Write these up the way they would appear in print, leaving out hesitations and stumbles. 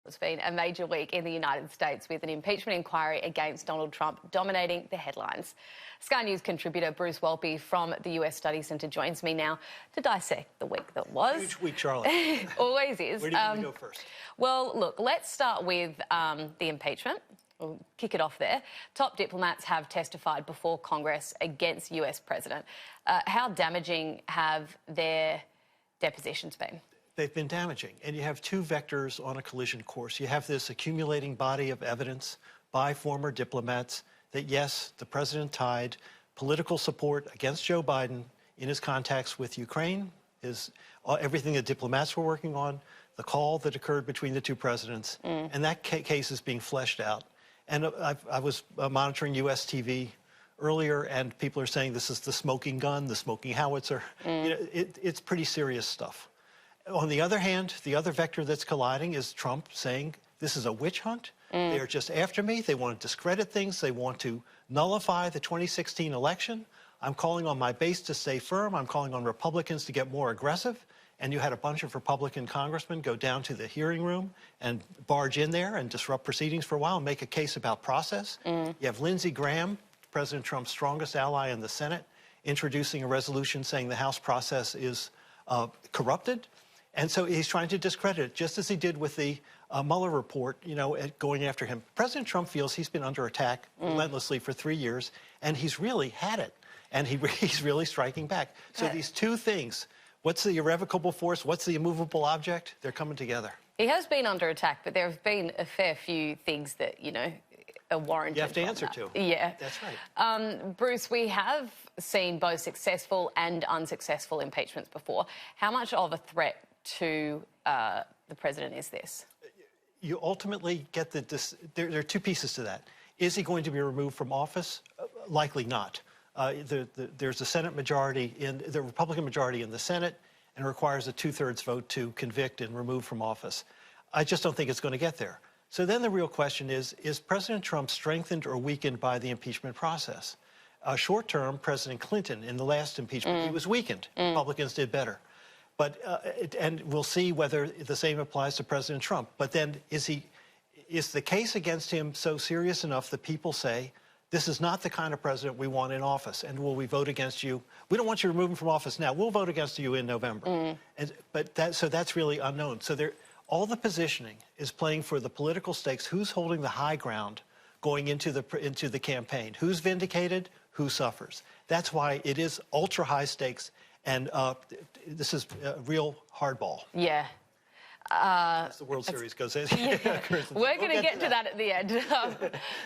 It's been a major week in the United States with an impeachment inquiry against Donald Trump dominating the headlines. Sky News contributor Bruce Wolpe from the US Study Centre joins me now to dissect the week that was. Huge week, Charlotte. Always is. Where do you want to go first? Well, look, let's start with the impeachment. We'll kick it off there. Top diplomats have testified before Congress against US President. How damaging have their depositions been? They've been damaging. And you have two vectors on a collision course. You have this accumulating body of evidence by former diplomats that, yes, the president tied political support against Joe Biden in his contacts with Ukraine, everything that diplomats were working on, the call that occurred between the two presidents, and that case is being fleshed out. And I was monitoring U.S. TV earlier, and people are saying this is the smoking gun, the smoking howitzer. You know, it's pretty serious stuff. On the other hand, the other vector that's colliding is Trump saying this is a witch hunt. They're just after me. They want to discredit things. They want to nullify the 2016 election. I'm calling on my base to stay firm. I'm calling on Republicans to get more aggressive. And you had a bunch of Republican congressmen go down to the hearing room and barge in there and disrupt proceedings for a while and make a case about process. You have Lindsey Graham, President Trump's strongest ally in the Senate, introducing a resolution saying the House process is corrupted. And so he's trying to discredit it, just as he did with the Mueller report, you know, going after him. President Trump feels he's been under attack relentlessly for 3 years, and he's really had it. And he's really striking back. So these two things, what's the irrevocable force? What's the immovable object? They're coming together. He has been under attack, but there have been a fair few things that, you know, are warranted. You have to answer to. Yeah. That's right. Bruce, we have seen both successful and unsuccessful impeachments before. How much of a threat to the president is this? You ultimately get there are two pieces to that. Is he going to be removed from office? Likely not. There's a Senate majority, the Republican majority in the Senate, and it requires a 2/3 vote to convict and remove from office. I just don't think it's going to get there. So then the real question is President Trump strengthened or weakened by the impeachment process? Short term, President Clinton, in the last impeachment, he was weakened. Republicans did better. But, and we'll see whether the same applies to President Trump. But then is the case against him so serious enough that people say, this is not the kind of president we want in office, and will we vote against you? We don't want you to remove him from office now. We'll vote against you in November. So that's really unknown. So all the positioning is playing for the political stakes. Who's holding the high ground going into the campaign? Who's vindicated? Who suffers? That's why it is ultra high stakes. And this is a real hardball. Yeah. As the World Series goes. We're going to get to that at the end.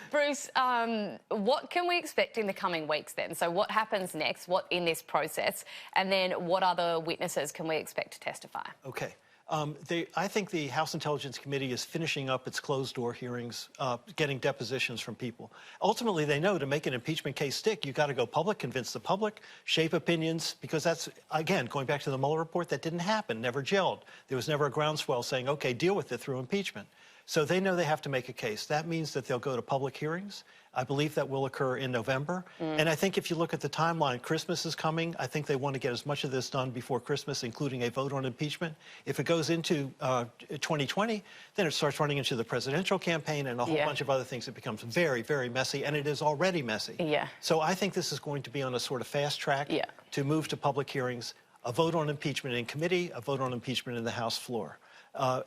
Bruce, what can we expect in the coming weeks then? So what happens next? What in this process? And then what other witnesses can we expect to testify? Okay. I think the House Intelligence Committee is finishing up its closed-door hearings, getting depositions from people. Ultimately, they know to make an impeachment case stick, you've got to go public, convince the public, shape opinions, because that's, again, going back to the Mueller report, that didn't happen, never gelled. There was never a groundswell saying, okay, deal with it through impeachment. So they know they have to make a case. That means that they'll go to public hearings. I believe that will occur in November. And I think if you look at the timeline, Christmas is coming. I think they want to get as much of this done before Christmas, including a vote on impeachment. If it goes into 2020, then it starts running into the presidential campaign and a whole bunch of other things. It becomes very, very messy, and it is already messy. So I think this is going to be on a sort of fast track to move to public hearings, a vote on impeachment in committee, a vote on impeachment in the House floor.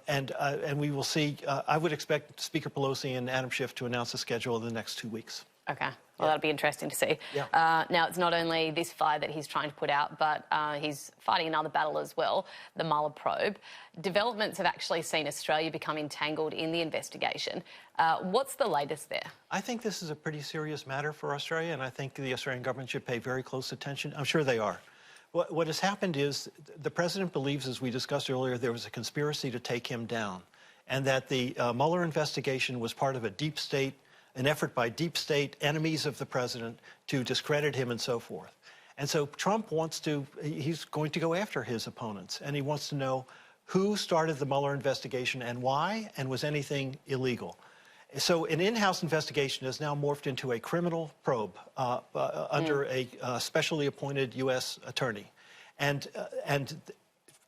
And we will see, I would expect Speaker Pelosi and Adam Schiff to announce a schedule in the next 2 weeks. Okay. Well, that'll be interesting to see. Now, it's not only this fire that he's trying to put out, but he's fighting another battle as well, the Mueller probe. Developments have actually seen Australia become entangled in the investigation. What's the latest there? I think this is a pretty serious matter for Australia, and I think the Australian government should pay very close attention. I'm sure they are. What has happened is the president believes, as we discussed earlier, there was a conspiracy to take him down, and that the Mueller investigation was part of a deep state, an effort by deep state enemies of the president to discredit him and so forth. And so Trump he's going to go after his opponents, and he wants to know who started the Mueller investigation and why, and was anything illegal. So an in-house investigation has now morphed into a criminal probe under a specially appointed U.S. attorney. And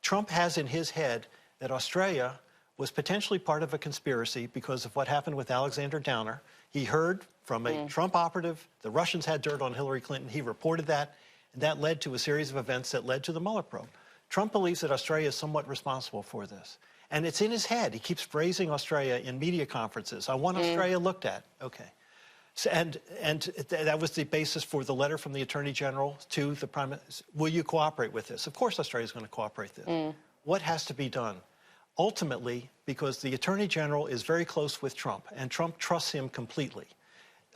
Trump has in his head that Australia was potentially part of a conspiracy because of what happened with Alexander Downer. He heard from a Trump operative, the Russians had dirt on Hillary Clinton. He reported that, and that led to a series of events that led to the Mueller probe. Trump believes that Australia is somewhat responsible for this. And it's in his head. He keeps praising Australia in media conferences. I want Australia looked at. Okay. So, and that was the basis for the letter from the Attorney General to the Prime Minister. Will you cooperate with this? Of course Australia's going to cooperate with this. What has to be done? Ultimately, because the Attorney General is very close with Trump, and Trump trusts him completely.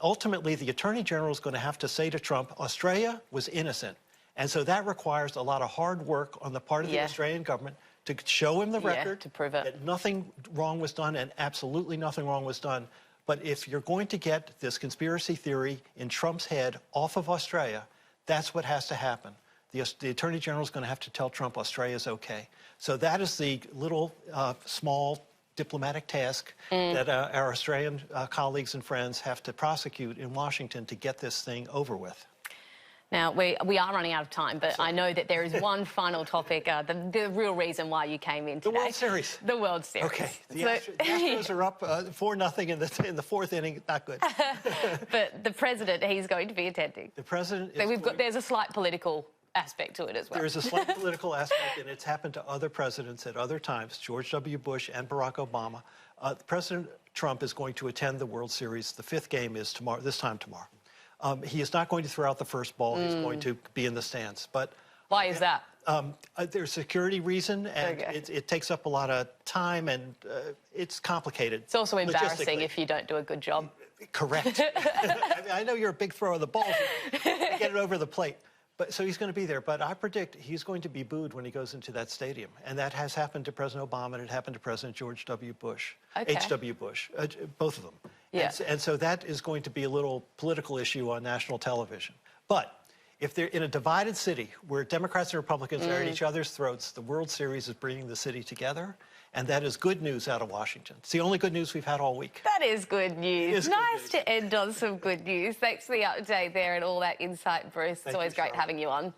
Ultimately, the Attorney General is going to have to say to Trump, Australia was innocent. And so that requires a lot of hard work on the part of the Australian government to show him the record, to prove it, that nothing wrong was done, and absolutely nothing wrong was done. But if you're going to get this conspiracy theory in Trump's head off of Australia, that's what has to happen. The Attorney General is going to have to tell Trump Australia is okay. So that is the little, small diplomatic task that our Australian colleagues and friends have to prosecute in Washington to get this thing over with. Now, we are running out of time, but I know that there is one final topic, the real reason why you came in today. The World Series. The World Series. Okay. The Astros are up 4-0 in the fourth inning. Not good. But the president, he's going to be attending. The president is so there's a slight political aspect to it as well. There is a slight political aspect, and it's happened to other presidents at other times, George W. Bush and Barack Obama. President Trump is going to attend the World Series. The fifth game is tomorrow, this time tomorrow. He is not going to throw out the first ball. He's going to be in the stands. But why is that? There's a security reason, and it takes up a lot of time, and it's complicated. It's also embarrassing if you don't do a good job. Correct. I know you're a big thrower of the ball. Get it over the plate. So he's going to be there, but I predict he's going to be booed when he goes into that stadium. And that has happened to President Obama, and it happened to President George W. Bush, H.W. Bush, both of them. Yeah. And so that is going to be a little political issue on national television. But if they're in a divided city where Democrats and Republicans are at each other's throats, the World Series is bringing the city together. And that is good news out of Washington. It's the only good news we've had all week. That is good news. Nice to end on some good news. Thanks for the update there and all that insight, Bruce. It's always great having you on.